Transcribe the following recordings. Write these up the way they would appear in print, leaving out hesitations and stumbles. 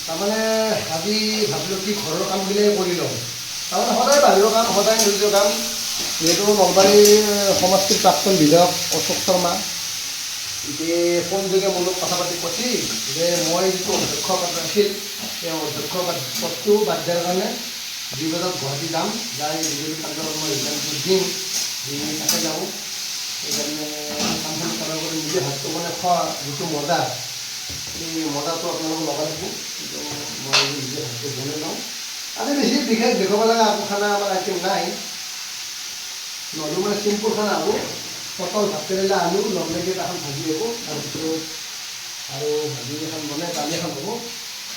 তাৰমানে আজি ভাবিলোঁ কি ঘৰৰ কামগিলাই কৰি লওঁ। তাৰমানে সদায় বাহিৰৰ কাম, সদায় নিজৰ কাম। যিহেতু নলবাৰীৰ সমষ্টিৰ প্ৰাক্তন বিধায়ক অশোক শৰ্মা এতিয়া ফোনযোগে মোৰ লগত কথা পাতি কৈছিল যে মই যিটো অধ্যক্ষ পদ আছিল সেই অধ্যক্ষ পদটো বাদ দিয়াৰ কাৰণে 2 বজাত গুৱাহাটী যাম, যাই বিজেপি কাৰ্যালয়ত মই ৰিজাইনটো দিম, দি তাতে যাওঁ। সেইকাৰণে কামখিনি কৰাৰ কৰি নিজে ভাতটো মানে খোৱা যিটো মজা, এই মজাটো আপোনালোকক লগাই দিব। কিন্তু মই নিজে ভাতটো বনাই লওঁ। আজি বেছি বিশেষ দেখুৱাব লগা একো খানা আমাৰ আইটেম নাই, নহ'লেও মানে চিম্পুল খানা হ'ব। পটল ভাতকেৰেলা আলু লগ লাগি এখন ভাজি হ'ব, তাৰপিছত আৰু ভাজি এখন বনাই দালি এখন হ'ব।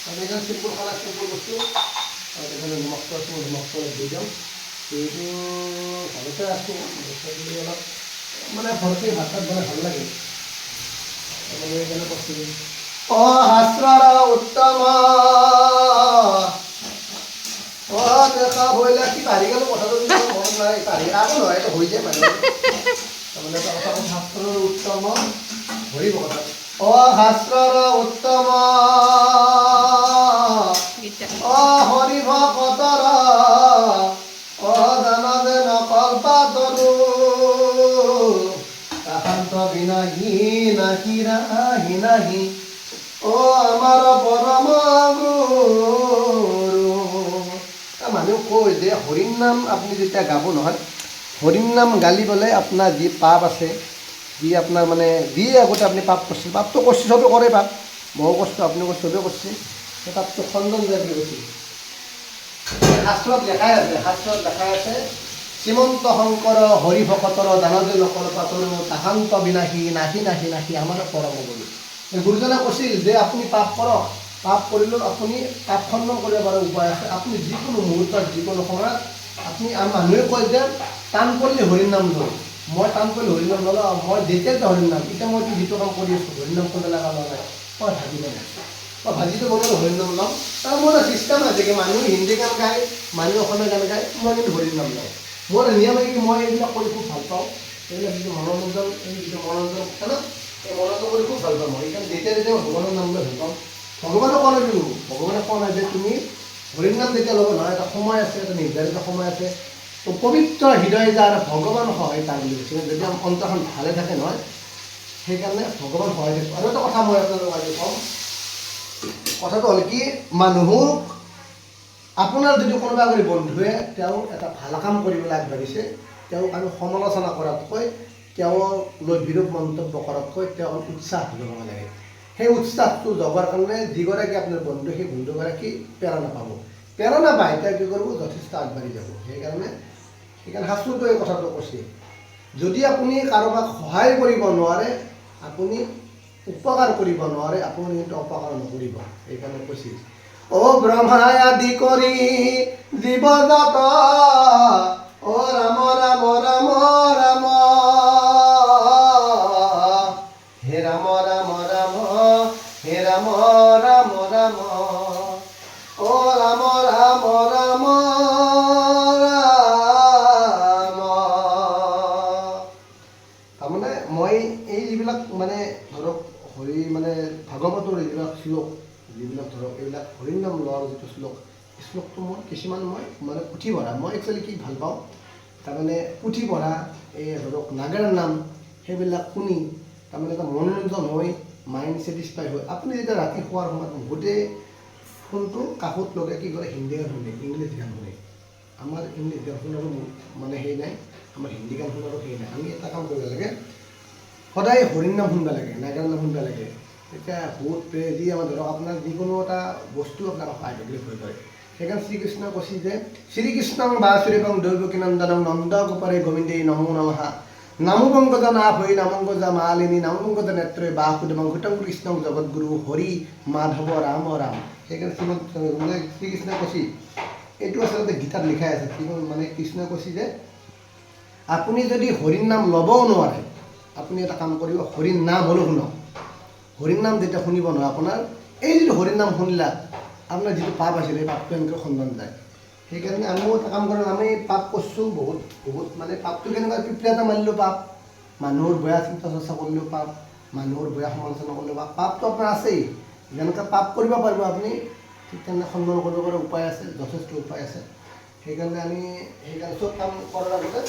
তাৰমানে এইখন চিম্পুল খানা, চিম্পুল বস্তু। আৰু এইফালে নিমখটো আছে, মই নিমখটো অলপ দি দিওঁ। এইটো ঘৰতে আছোঁ, বুলি অলপ মানে ঘৰতে ভাত চাত বনাই ভাল লাগে। সেইকাৰণে কৈছোঁ সহস্ৰৰ উত্তম দেখা হইলে কি পাহৰি গ'লো কথাটো, মনত নাই, পাহৰি আকৌ নহয়, এইটো হৈ যায় মানুহ। তাৰমানে এটা কথা কওঁ, শাস্ত্ৰৰ উত্তম হৰি ভকত শাস্ত্ৰৰ উত্তম হৰি ভকতৰ জানদে নকল্পাতৰু তাহান্ত বিনাহি নাহি ৰাহি নাহি আমাৰ পৰম গুৰু। মানুহ কয় যে হৰিৰ নাম আপুনি যেতিয়া গাব নহয়, হৰিৰ নাম গালি বোলে আপোনাৰ যি পাপ আছে, যি আপোনাৰ মানে যি আগতে আপুনি পাপ কৰিছিল, পাপটো কৰিছে চবে কৰে পাপ, ময়ো কৰিছোঁ, আপুনি কৰিছে, চবেই কৰিছে, সেই পাপটো খণ্ডন যায় বুলি কৈছিল। শাস্ত্ৰত লেখাই আছে, শাস্ত্ৰত লেখাই আছে শ্ৰীমন্ত শংকৰ হৰি ভকতৰ দানদে নকল্পাতৰু তাহান্ত বিনাশী নাহি নাহি নাহি আমাৰ পৰম গুৰু। গুৰুজনে কৈছিল যে আপুনি পাপ কৰক, পাপ কৰিলেও আপুনি পাপ খণ্ডন কৰিব পৰা উপায় আছে। আপুনি যিকোনো মুহূৰ্তত, যিকোনো সময়ত আপুনি মানুহে কয় যে টান কৰিলে হৰিৰ নাম লয়, মই টান কৰিলে হৰিৰ নাম নলওঁ, মই যেতিয়াই হৰিৰ নাম, এতিয়া মই যিটো কাম কৰি আছোঁ হৰিৰ নাম কৰিব লগা লোৱা নাই, মই ভাজি বনাইছোঁ, মই ভাজিটো বনালোঁ হৰিৰ নাম ল'ম। তাৰ মোৰ এটা চিষ্টেম আছে কি মানুহে হিন্দী গান গায়, মানুহে অসমীয়া গান গায়, মই কিন্তু হৰিৰ নাম লওঁ। মোৰ নিয়ম কি মই এইবিলাক কৰি খুব ভাল পাওঁ, এইবিলাক যিটো মনোৰঞ্জন, এই যিটো মনোৰঞ্জন আছে ন, এই মনোৰঞ্জন কৰি খুব ভাল পাওঁ মই। সেইকাৰণে যেতিয়া যেতিয়া ভগৱানৰ নাম লৈ ভাল পাওঁ, ভগৱানক কোৱা নাই, ভগৱানে কোৱা নাই যে তুমি হৰিৰ নাম যেতিয়া ল'ব নহয়, এটা সময় আছে, এটা নিৰ্ধাৰিত সময় আছে। তো পবিত্ৰ হৃদয় যাৰ ভগৱান সহায় তাৰ বুলি কৈছে, যদি অন্তৰখন ভালে থাকে নহয়, সেইকাৰণে ভগৱান সহায় থাকিব। আৰু এটা কথা মই আপোনালোকক আজি কওঁ, কথাটো হ'ল কি, মানুহক আপোনাৰ যদি কোনোবা এগৰাকী বন্ধুৱে তেওঁ এটা ভাল কাম কৰিবলৈ আগবাঢ়িছে, তেওঁক আমি সমালোচনা কৰাতকৈ, তেওঁক লৈ বিৰূপ মন্তব্য কৰাতকৈ তেওঁক উৎসাহ জনাব লাগে। সেই উৎসাহটো জগাৰ কাৰণে যিগৰাকী আপোনাৰ বন্ধু, সেই বন্ধুগৰাকী প্ৰেৰণা পাব, প্ৰেৰণা পায় তেওঁ কি কৰিব, যথেষ্ট আগবাঢ়ি যাব। সেইকাৰণে শাস্ত্ৰটো এই কথাটো কৈছে, যদি আপুনি কাৰোবাক সহায় কৰিব নোৱাৰে, আপুনি উপকাৰ কৰিব নোৱাৰে, আপুনি কিন্তু অপকাৰ নকৰিব। সেইকাৰণে কৈছিল ব্ৰহ্মাই আদি কৰি জীৱজত ৰাম ৰাম ৰাম ৰাম হে ৰাম ৰাম ৰাম হে ৰাম ৰাম ৰাম ৰাম ৰাম ৰাম ৰাম। তাৰমানে মই এই যিবিলাক মানে ধৰক হৰি মানে ভাগৱতৰ এইবিলাক শ্লোক, যিবিলাক ধৰক এইবিলাক হৰিৰ নাম লোৱাৰ যিটো শ্লোকটো মই কিছুমান মই মানে পুথি পঢ়া, মই একচুৱেলি কি ভাল পাওঁ, তাৰমানে পুথি পঢ়া, এই ধৰক নাগাৰ নাম, সেইবিলাক শুনি তাৰমানে এটা মনোৰঞ্জন হৈ, মাইণ্ড ছেটিছফাই হয়। আপুনি যেতিয়া ৰাতি শোৱাৰ সময়ত গোটেই ফোনটো কাষত লগাই কি কৰে, হিন্দী গান শুনে, ইংলিছ গান শুনে। আমাৰ ইংলিছ গান শুনাৰো মানে সেই নাই, আমাৰ হিন্দী গান শুনাৰো সেই নাই। আমি এটা কাম কৰিব লাগে, সদায় হৰিৰ নাম শুনিব লাগে, নাগাৰ নাম শুনিব লাগে। তেতিয়া ভূত প্ৰেত যি আমাৰ ধৰক আপোনাৰ যিকোনো এটা বস্তু আপোনাক আধ্যাত্মিক হৈ পৰে। সেইকাৰণে শ্ৰীকৃষ্ণই কৈছিল যে শ্ৰীকৃষ্ণং বাসুদেৱং দৈৱকী নন্দনং নন্দ গোপৰে গোবিন্দে নমো নমঃ নামো পংকজ নাভ হৈ নামংকজ মালিনী নামো পংকজ নেত্ৰে বাসুদেৱং ঘৃতং কৃষ্ণং জগতগুৰু হৰি মাধৱ ৰাম ৰাম। সেইকাৰণে মানে শ্ৰীকৃষ্ণই কৈছিল, এইটো আচলতে গীতাত লিখাই আছে, মানে কৃষ্ণই কৈছিল যে আপুনি যদি হৰিৰ নাম ল'বও নোৱাৰে, আপুনি এটা কাম কৰিব, হৰিৰ নাম হ'লেও শুনক। হৰিৰ নাম যেতিয়া শুনিব নহয়, আপোনাৰ এই যিটো হৰিৰ নাম শুনিলা, আপোনাৰ যিটো পাপ আছিলে, সেই পাপটো এনেকৈ খণ্ডন যায়। সেইকাৰণে আমিও এটা কাম কৰোঁ, আমি পাপ কৰিছোঁ বহুত বহুত, মানে পাপটো কেনেকুৱা, পিঁপৰা এটা মাৰিলেও পাপ, মানুহৰ বেয়া চিন্তা চৰ্চা কৰিলেও পাপ, মানুহৰ বেয়া সমালোচনা কৰিলেও পাপ, পাপটো আপোনাৰ আছেই। যেনেকৈ পাপ কৰিব পাৰিব আপুনি ঠিক তেনে সন্মান কৰিব পৰা উপায় আছে, যথেষ্ট উপায় আছে। সেইকাৰণে আমি চব কাম কৰাৰ আগতে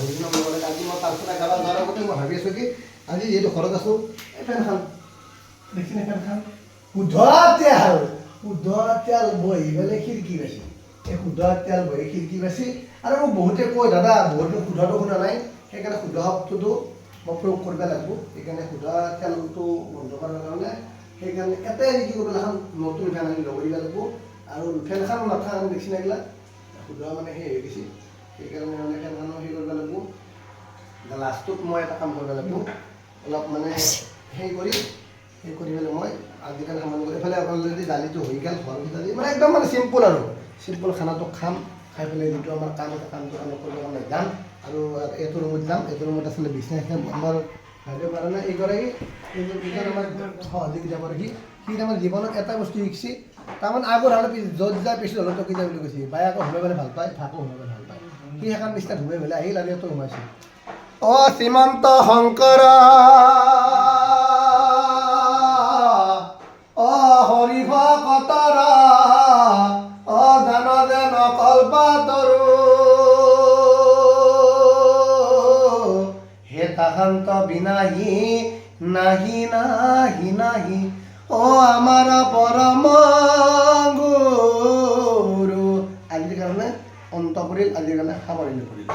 হৰিনাম ল'ব লাগে। আজি মই প্ৰাৰ্থনা গাব যোৱাৰ আগতে মই ভাবি আছোঁ কি আজি যিহেতু ঘৰত আছোঁ, এই ফেনখন দেখিনে, ফেনখন শুদ্ধ তেল বহি পেলাই খিৰিকী বাচি, এই শুদ্ধ তেল বহি খিৰিকী বাচি। আৰু মোক বহুতে কয় দাদা বহুতে শুদ্ধটো শুনা নাই, সেইকাৰণে শুদ্ধ শব্দটো মই প্ৰয়োগ কৰিব লাগিব। সেইকাৰণে শুদ্ধ তেলটো বন্ধ কৰাৰ কাৰণে সেইকাৰণে এটাই কি কৰিব লাগিব, নতুন ফেন আনি লগাই দিব লাগিব। আৰু ফেনখন মাথা দেখি নাগিলা শুদ্ধ মানে সেই হৈ গৈছে, সেইকাৰণে মানে ফেনখনো সেই কৰিব লাগিব। লাষ্টত মই এটা কাম কৰিব লাগিব, অলপ মানে সেই কৰি পেলাই মই আজিকালি সামান কৰি পেলাই অলৰেডি দালিটো হৈ গ'ল, ঘৰ দালি মানে একদম মানে চিম্পুল আৰু চিম্পুল খানাটো খাম। খাই পেলাই যিটো আমাৰ কাম আছে কামটো আমি কৰিব কাৰণে যাম। আৰু এইটো ৰুমত যাম, এইটো ৰুমত আছিলে বিছনা আমাৰ বাইদেউ কাৰণে এইগৰাকী আমাৰ সহযোগিতা কৰে। সি তাৰমানে জীৱনত এটা বস্তু শিকিছে, তাৰমানে আগৰ হ'লে য'ত যায় পিছত হ'লে টকি যায় বুলি কৈছে। বাই আকৌ সোমাই পেলাই ভাল পায়, ভাকো সোমাই পেলাই ভাল পায়। সি সেইখন বিছনাত সোমাই পেলাই আহিল আৰু ইয়াতো সোমাইছে। অ শ্ৰীমন্ত শংকৰ অ হৰি ভকতৰ অ জ্ঞান যেন কল্পতৰু হে তাহান্ত বিনাহি নাহি নাহি নাহি অ আমাৰ পৰম গুৰু। আজিৰ কাৰণে অন্ত পৰিল, আজিৰ কাৰণে সামৰণি পৰিল।